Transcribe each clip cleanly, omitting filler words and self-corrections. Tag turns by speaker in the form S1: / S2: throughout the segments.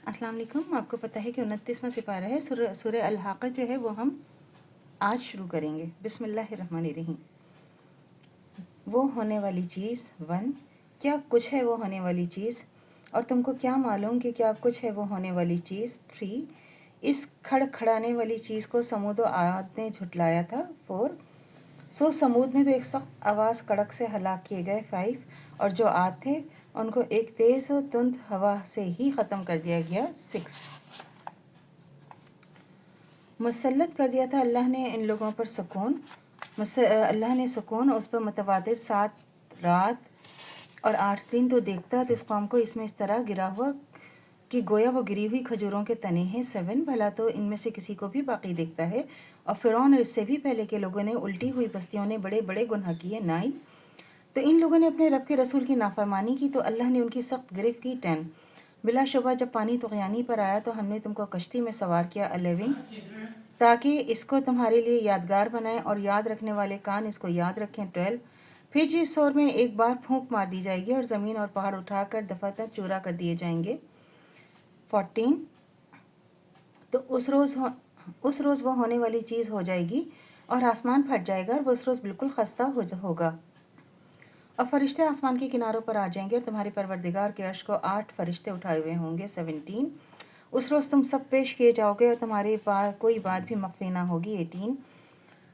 S1: अस्सलाम वालेकुम। आपको पता है कि 29वां सिपारा है सूरह अल-हाक़ा जो है वो हम आज शुरू करेंगे। बिस्मिल्लाहिर्रहमानिर्रहीम। वो होने वाली चीज़ 1, क्या कुछ है वो होने वाली चीज़, और तुमको क्या मालूम कि क्या कुछ है वो होने वाली चीज़ 3, इस खड़खड़ाने वाली चीज़ को समूद व आद ने झुटलाया था 4, सो समूद ने तो एक सख्त आवाज़ कड़क से हलाक किए गए 5, और जो आद थे उनको एक तेज़ व तुंद हवा से ही ख़त्म कर दिया गया 6। मुसल्लत कर दिया था अल्लाह ने इन लोगों पर सुकून, अल्लाह ने सुकून उस पर मुतवातिर 7 रात और 8 दिन तो देखता तो इस कौम को इसमें इस तरह गिरा हुआ कि गोया वो गिरी हुई खजूरों के तने हैं 7, भला तो इनमें से किसी को भी बाकी देखता है। और फ़िरौन और इससे भी पहले के लोगों ने उल्टी हुई बस्तियों ने बड़े बड़े गुनाह किए 9, तो इन लोगों ने अपने रब के रसूल की नाफरमानी की तो अल्लाह ने उनकी सख्त गिरफ्त की 10। बिलाशुबा जब पानी तुग़यानी पर आया तो हमने तुमको कश्ती में सवार किया 11, ताकि इसको तुम्हारे लिए यादगार बनाए और याद रखने वाले कान इसको याद रखें 12। फिर जिस शोर में एक बार फूंक मार दी जाएगी और ज़मीन और पहाड़ उठाकर दफातर चूरा कर दिए जाएंगे 14। तो उस रोज़ वो होने वाली चीज़ हो जाएगी और आसमान फट जाएगा और वो उस रोज़ बिल्कुल खस्ता होगा और फरिश्ते आसमान के किनारों पर आ जाएंगे और तुम्हारे परवरदिगार के अर्श को 8 फरिश्ते उठाए हुए होंगे 17। उस रोज़ तुम सब पेश किए जाओगे और तुम्हारी कोई बात भी मख्फी ना होगी 18।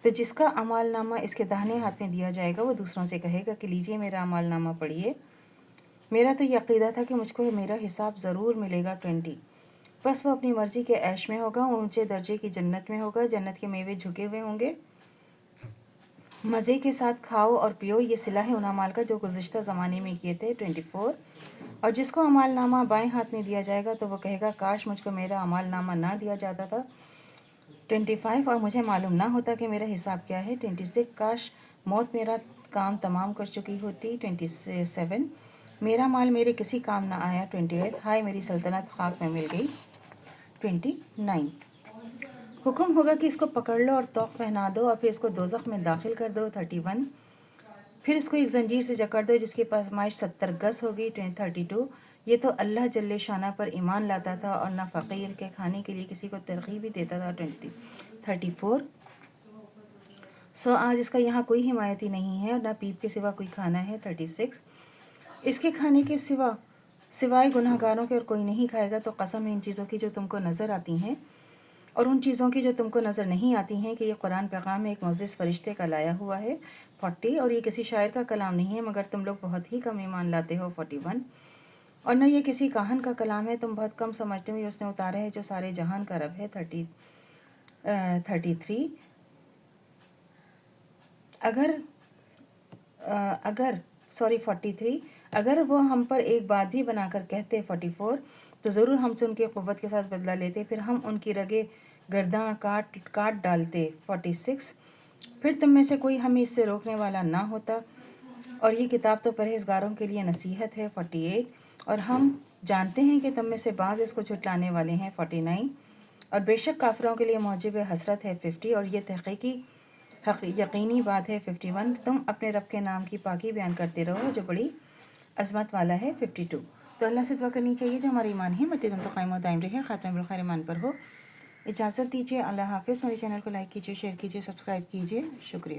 S1: तो जिसका अमाल नामा इसके दाहिने हाथ में दिया जाएगा वो दूसरों से कहेगा कि लीजिए मेरा अमाल नामा पढ़िए, मेरा तो ये अक़ीदा था कि मुझको मेरा हिसाब ज़रूर मिलेगा 20। बस वो अपनी मर्ज़ी के ऐश में होगा, ऊंचे दर्जे की जन्नत में होगा, जन्नत के मेवे झुके हुए होंगे, मज़े के साथ खाओ और पियो, ये सिला है उन अमाल का जो गुज़िश्ता ज़माने में किए थे 24। और जिसको अमाल नामा बाएँ हाथ में दिया जाएगा तो वो कहेगा काश मुझको मेरा अमाल नामा ना दिया जाता था 25, और मुझे मालूम ना होता कि मेरा हिसाब क्या है 26। काश मौत मेरा काम तमाम कर चुकी होती 27, मेरा माल मेरे किसी काम ना आया 28, हाय मेरी सल्तनत खाक में मिल गई 29। हुक्म होगा कि इसको पकड़ लो और तौक पहना दो और फिर इसको दोज़ख में दाखिल कर दो 31। फिर इसको एक जंजीर से जकड़ दो जिसकी पैमाइश 70 गज़ होगी 32। ये तो अल्लाह जल्ले शाना पर ईमान लाता था और ना फ़कीर के खाने के लिए किसी को तरकीब भी देता था 34। सो आज इसका यहाँ कोई हिमायती नहीं है और ना पीप के सिवा कोई खाना है 36। इसके खाने के सिवाय गुनाहगारों के और कोई नहीं खाएगा। तो कसम है इन चीज़ों की जो तुमको नज़र आती हैं और उन चीज़ों की जो तुमको नज़र नहीं आती हैं कि ये कुरान पैगाम एक मुअज़्ज़िज़ फ़रिश्ते का लाया हुआ है 40, और ये किसी शायर का कलाम नहीं है मगर तुम लोग बहुत ही कम ईमान लाते हो 41, और न ये किसी काहन का कलाम है, तुम बहुत कम समझते हो, ये उसने उतारा है जो सारे जहान का रब है 33। अगर 43, अगर वो हम पर एक बात भी बनाकर कहते 44, तो ज़रूर हमसे उनकी क़ुव्वत के साथ बदला लेते, फिर हम उनकी रगे गर्दां काट डालते 46। फिर तुम में से कोई हमें इससे रोकने वाला ना होता, और ये किताब तो परहेज़गारों के लिए नसीहत है 48, और हम जानते हैं कि तुम में से बाज़ इसको झुटलाने वाले हैं 49, और बेशक काफिरों के लिए मौजिब हसरत है 50, और ये तहक़ीक़ी यकीनी बात है 51। तुम अपने रब के नाम की पाकी बयान करते रहो जो बड़ी अज़मत वाला है 52। तो अल्लाह से दुआ करनी चाहिए जो हमारा ईमान है मद्दम तो कायम दायम रहे, ख़ात्मा बिल खैर ईमान पर हो। इजाज़त दीजिए, अल्लाह हाफ़िज़। मेरे चैनल को लाइक कीजिए, शेयर कीजिए, सब्सक्राइब कीजिए। शुक्रिया।